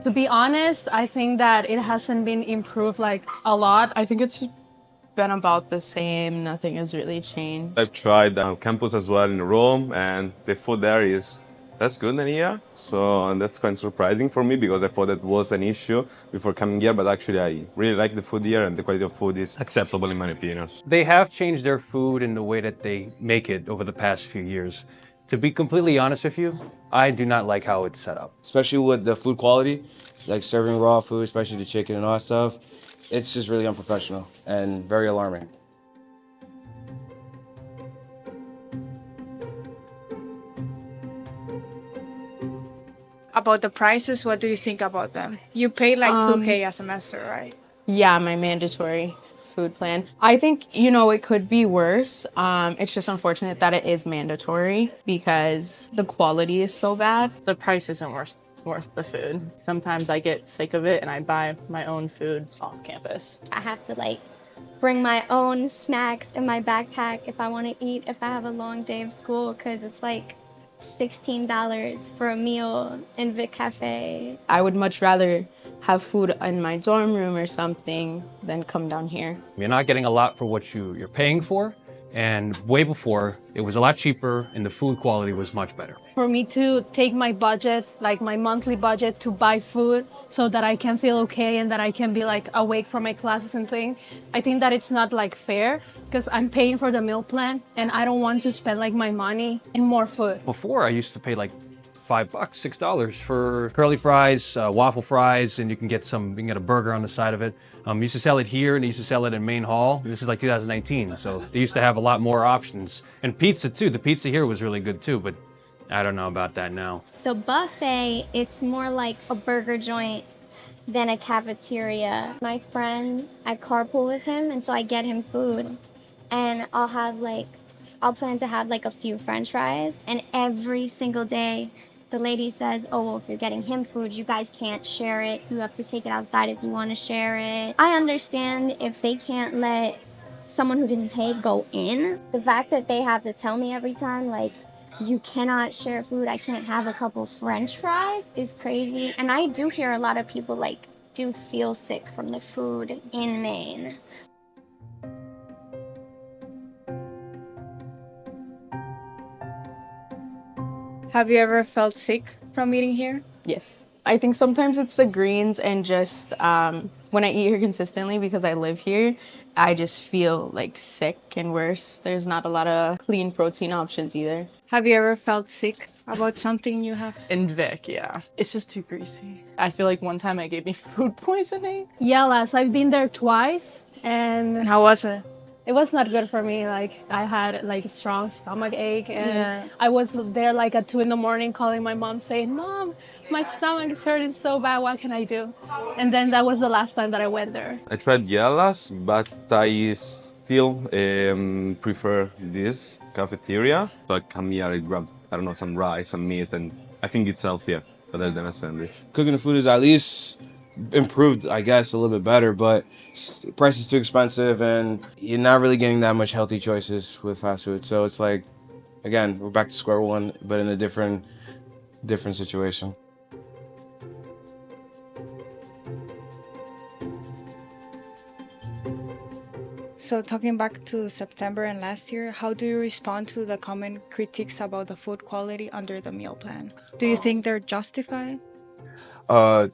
To be honest, I think that it hasn't been improved like a lot. I think it's been about the same. Nothing has really changed. I've tried campus as well in Rome, and the food there is less good than here. So and that's quite surprising for me because I thought that was an issue before coming here. But actually, I really like the food here, and the quality of food is acceptable in my opinion. They have changed their food and the way that they make it over the past few years. To be completely honest with you, I do not like how it's set up. Especially with the food quality, like serving raw food, especially the chicken and all that stuff. It's just really unprofessional and very alarming. About the prices, what do you think about them? You pay like 2K a semester, right? Yeah, my mandatory food plan. I think, it could be worse. It's just unfortunate that it is mandatory because the quality is so bad. The price isn't worth the food. Sometimes I get sick of it and I buy my own food off campus. I have to bring my own snacks in my backpack if I want to eat, if I have a long day of school, because it's like $16 for a meal in Vic Cafe. I would much rather have food in my dorm room or something than come down here. You're not getting a lot for what you're paying for, and way before, it was a lot cheaper and the food quality was much better. For me to take my budget, like my monthly budget, to buy food so that I can feel okay and that I can be awake for my classes and thing, I think that it's not fair because I'm paying for the meal plan and I don't want to spend my money in more food. Before, I used to pay $5, $6 for curly fries, waffle fries, and you can get a burger on the side of it. Used to sell it here and they used to sell it in Main Hall. This is 2019, so they used to have a lot more options. And pizza too, the pizza here was really good too, but I don't know about that now. The buffet, it's more like a burger joint than a cafeteria. My friend, I carpool with him, and so I get him food. And I'll plan to have a few French fries, and every single day, the lady says, oh, well, if you're getting him food, you guys can't share it. You have to take it outside if you want to share it. I understand if they can't let someone who didn't pay go in. The fact that they have to tell me every time, you cannot share food, I can't have a couple French fries, is crazy. And I do hear a lot of people, do feel sick from the food in Maine. Have you ever felt sick from eating here? Yes. I think sometimes it's the greens and just when I eat here consistently because I live here, I just feel sick and worse. There's not a lot of clean protein options either. Have you ever felt sick about something you have? In Vic, yeah. It's just too greasy. I feel like one time it gave me food poisoning. Yeah, Les, I've been there twice and How was it? it was not good for me. I had a strong stomach ache and Yeah. I was there at 2 a.m. calling my mom saying, Mom, my stomach is hurting so bad, what can I do? And then that was the last time that I went there. I tried Yellas, but I still prefer this cafeteria. So I come here, I grab, some rice, some meat, and I think it's healthier rather than a sandwich. Cooking the food is at least improved, I guess, a little bit better, but the price is too expensive and you're not really getting that much healthy choices with fast food. So it's again, we're back to square one, but in a different situation. So talking back to September and last year, how do you respond to the common critiques about the food quality under the meal plan? Do you think they're justified?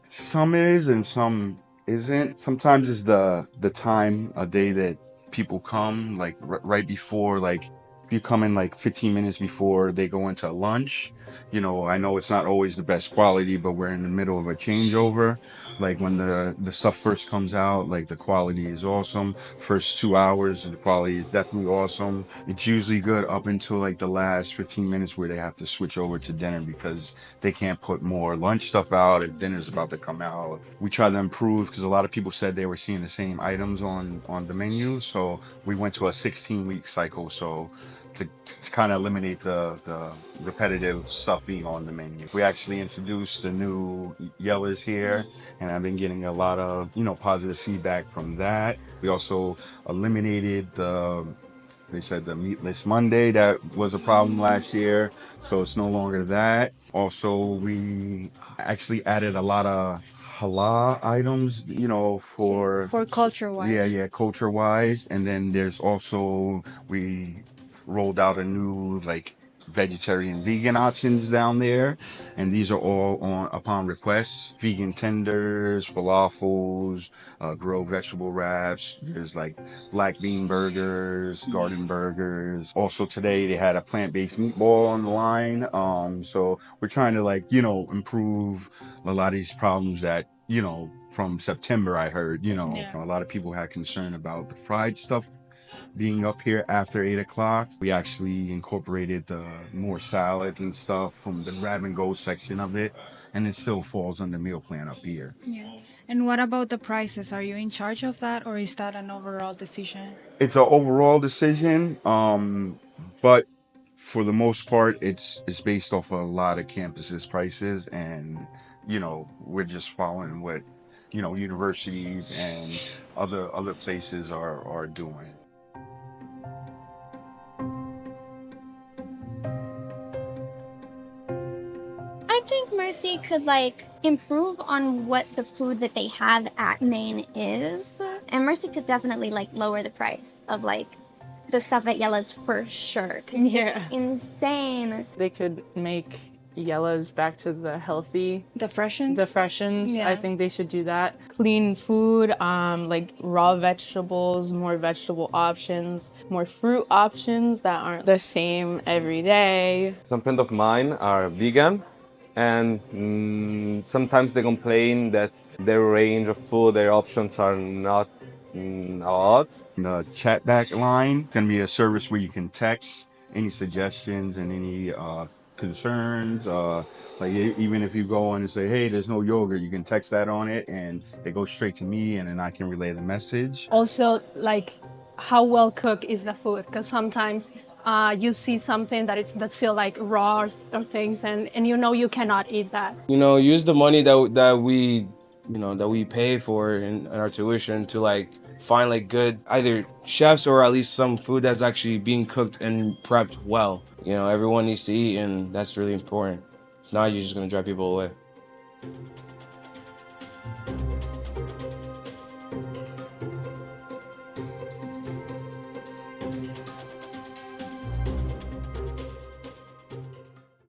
Some is and some isn't. Sometimes it's the time of day that people come, right before, if you come in 15 minutes before they go into lunch. I know it's not always the best quality, but we're in the middle of a changeover. When the stuff first comes out, the quality is awesome. First 2 hours, the quality is definitely awesome. It's usually good up until the last 15 minutes where they have to switch over to dinner because they can't put more lunch stuff out if dinner's about to come out. We try to improve because a lot of people said they were seeing the same items on the menu. So we went to a 16-week cycle. So to kind of eliminate the repetitive stuff being on the menu. We actually introduced the new Yellas here, and I've been getting a lot of, positive feedback from that. We also eliminated they said the Meatless Monday. That was a problem last year, so it's no longer that. Also, we actually added a lot of halal items, you know, for culture wise. yeah, culture wise. And then there's also, we rolled out a new like vegetarian vegan options down there, and these are all on upon request: vegan tenders, falafels, grilled vegetable wraps. There's like black bean burgers, garden burgers. Also today they had a plant-based meatball on the line. So we're trying to, like, you know, improve a lot of these problems that, you know, from September I heard, you know, Yeah. a lot of people had concern about the fried stuff being up here after 8 o'clock. We actually incorporated the more salad and stuff from the grab and go section of it, and it still falls on the meal plan up here. Yeah. And what about the prices? Are you in charge of that, or is that an overall decision? It's an overall decision, but for the most part, it's based off a lot of campuses' prices, and you know, we're just following what, you know, universities and other places are doing. I think Mercy could like improve on what the food that they have at Maine is. And Mercy could definitely like lower the price of like the stuff at Yella's for sure. 'Cause Yeah. it's insane. They could make Yella's back to the healthy, The freshens? the freshens. Yeah. I think they should do that. Clean food, like raw vegetables, more vegetable options, more fruit options that aren't the same every day. Some friends of mine are vegan, and sometimes they complain that their range of food, their options are not a lot. The chat back line can be a service where you can text any suggestions and any concerns. Like even if you go in and say, hey, there's no yogurt, you can text that on it and it goes straight to me, and then I can relay the message. Also, like, how well cooked is the food? Because sometimes you see something that's still like raw or things, and you know you cannot eat that. You know, use the money that we pay for in our tuition to like find like good either chefs or at least some food that's actually being cooked and prepped well. You know, everyone needs to eat, and that's really important. If not, you're just gonna drive people away.